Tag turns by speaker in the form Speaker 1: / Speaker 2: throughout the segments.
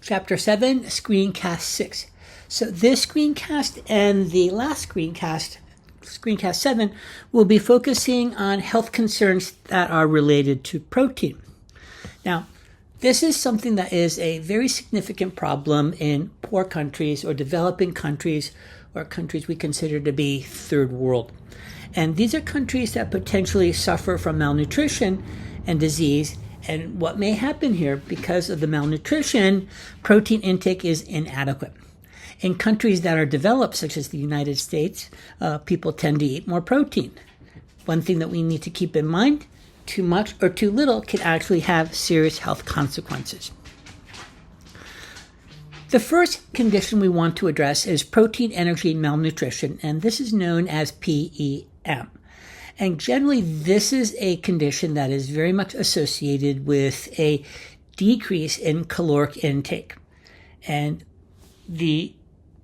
Speaker 1: Chapter 7, Screencast 6. So this screencast and the last screencast 7, will be focusing on health concerns that are related to protein. Now, this is something that is a very significant problem in poor countries or developing countries or countries we consider to be third world. And these are countries that potentially suffer from malnutrition and disease. And what may happen here, because of the malnutrition, protein intake is inadequate. In countries that are developed, such as the United States, people tend to eat more protein. One thing that we need to keep in mind, too much or too little can actually have serious health consequences. The first condition we want to address is protein energy malnutrition, and this is known as PEM. And generally, this is a condition that is very much associated with a decrease in caloric intake. And the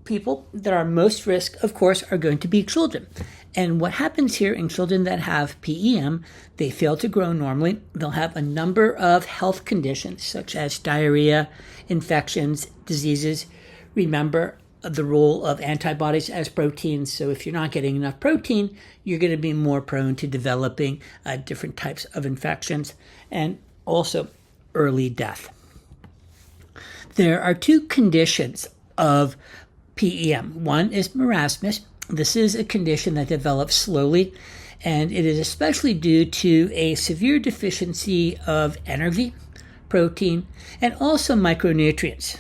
Speaker 1: people that are most risk, of course, are going to be children. And what happens here in children that have PEM, they fail to grow normally. They'll have a number of health conditions such as diarrhea, infections, diseases. Remember the role of antibodies as proteins. So if you're not getting enough protein, you're going to be more prone to developing different types of infections and also early death. There are two conditions of PEM. One is marasmus. This is a condition that develops slowly, and it is especially due to a severe deficiency of energy, protein, and also micronutrients.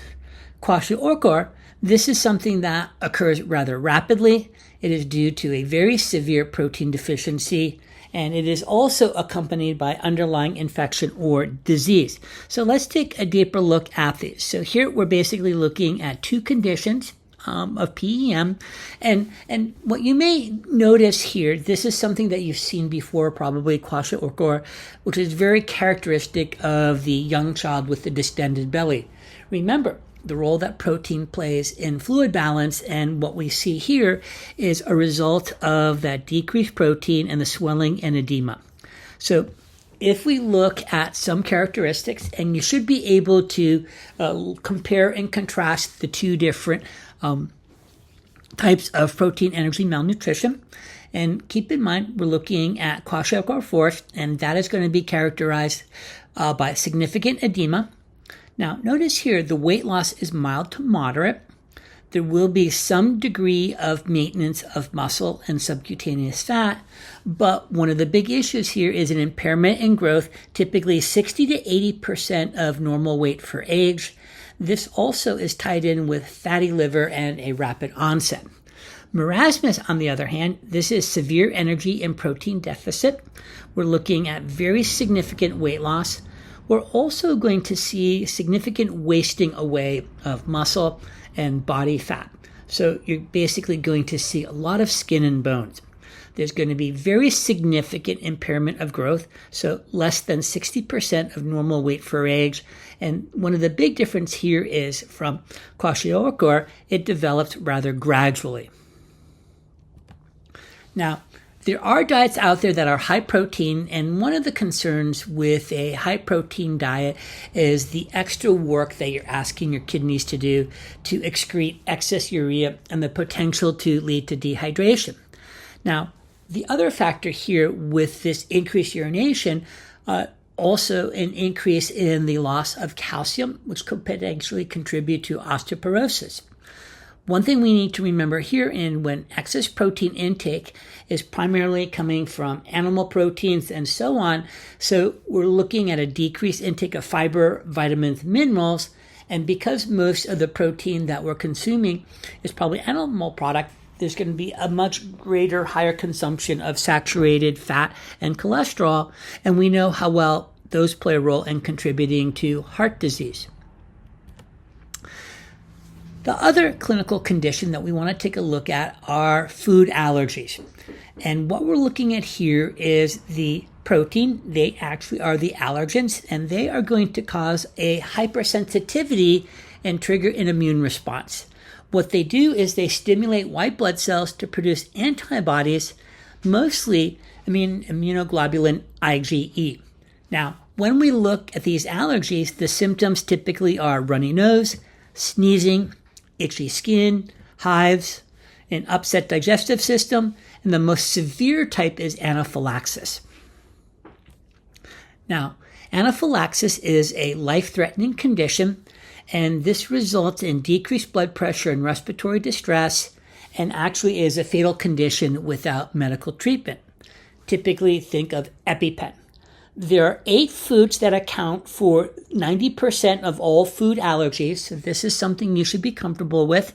Speaker 1: Kwashiorkor, this is something that occurs rather rapidly. It is due to a very severe protein deficiency, and it is also accompanied by underlying infection or disease. So let's take a deeper look at these. So here we're basically looking at two conditions of PEM. And what you may notice here, this is something that you've seen before, probably kwashiorkor, which is very characteristic of the young child with the distended belly. Remember the role that protein plays in fluid balance, and what we see here is a result of that decreased protein and the swelling and edema. So if we look at some characteristics, and you should be able to compare and contrast the two different types of protein energy malnutrition. And keep in mind, we're looking at kwashiorkor first, and that is going to be characterized by significant edema. Now, notice here the weight loss is mild to moderate. There will be some degree of maintenance of muscle and subcutaneous fat, but one of the big issues here is an impairment in growth, typically 60 to 80% of normal weight for age. This also is tied in with fatty liver and a rapid onset. Marasmus, on the other hand, this is severe energy and protein deficit. We're looking at very significant weight loss. We're also going to see significant wasting away of muscle and body fat. So you're basically going to see a lot of skin and bones. There's going to be very significant impairment of growth, so less than 60% of normal weight for age. And one of the big difference here is from kwashiorkor, it develops rather gradually. Now, there are diets out there that are high protein, and one of the concerns with a high protein diet is the extra work that you're asking your kidneys to do to excrete excess urea and the potential to lead to dehydration. Now, the other factor here with this increased urination, also an increase in the loss of calcium, which could potentially contribute to osteoporosis. One thing we need to remember here when excess protein intake is primarily coming from animal proteins and so on, so we're looking at a decreased intake of fiber, vitamins, minerals, and because most of the protein that we're consuming is probably animal product, there's going to be a much greater, higher consumption of saturated fat and cholesterol, and we know how well those play a role in contributing to heart disease. The other clinical condition that we want to take a look at are food allergies. And what we're looking at here is the protein. They actually are the allergens, and they are going to cause a hypersensitivity and trigger an immune response. What they do is they stimulate white blood cells to produce antibodies, mostly immunoglobulin IgE. Now, when we look at these allergies, the symptoms typically are runny nose, sneezing, itchy skin, hives, an upset digestive system, and the most severe type is anaphylaxis. Now, anaphylaxis is a life-threatening condition, and this results in decreased blood pressure and respiratory distress, and actually is a fatal condition without medical treatment. Typically, think of EpiPen. There are 8 foods that account for 90% of all food allergies, so this is something you should be comfortable with.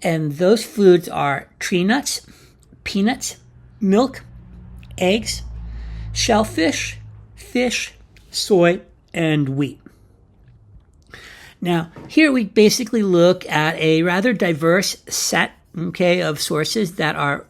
Speaker 1: And those foods are tree nuts, peanuts, milk, eggs, shellfish, fish, soy, and wheat. Now, here we basically look at a rather diverse set, of sources that are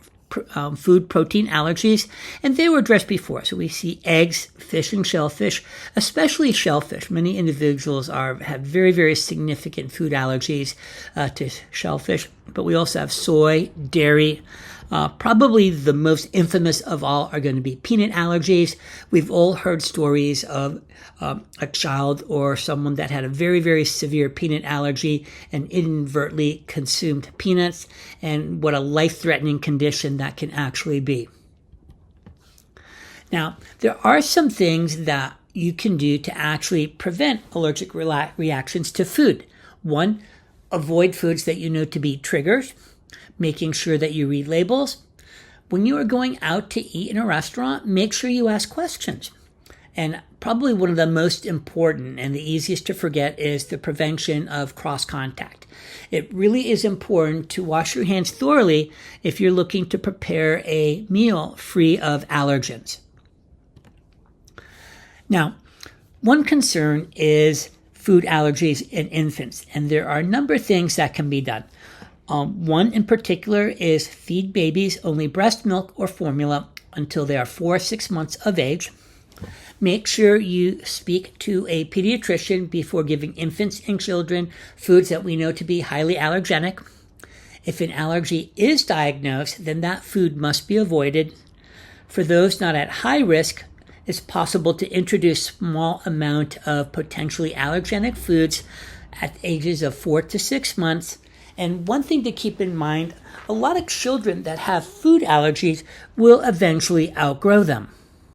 Speaker 1: food protein allergies, and they were addressed before. So we see eggs, fish, and shellfish, especially shellfish. Many individuals have very, very significant food allergies to shellfish, but we also have soy, dairy. Probably the most infamous of all are going to be peanut allergies. We've all heard stories of a child or someone that had a very, very severe peanut allergy and inadvertently consumed peanuts, and what a life-threatening condition that can actually be. Now, there are some things that you can do to actually prevent allergic reactions to food. One, avoid foods that you know to be triggers, making sure that you read labels. When you are going out to eat in a restaurant, make sure you ask questions. And probably one of the most important and the easiest to forget is the prevention of cross-contact. It really is important to wash your hands thoroughly if you're looking to prepare a meal free of allergens. Now, one concern is food allergies in infants, and there are a number of things that can be done. One in particular is feed babies only breast milk or formula until they are 4 or 6 months of age. Make sure you speak to a pediatrician before giving infants and children foods that we know to be highly allergenic. If an allergy is diagnosed, then that food must be avoided. For those not at high risk, it's possible to introduce small amount of potentially allergenic foods at ages of 4 to 6 months. And one thing to keep in mind, a lot of children that have food allergies will eventually outgrow them.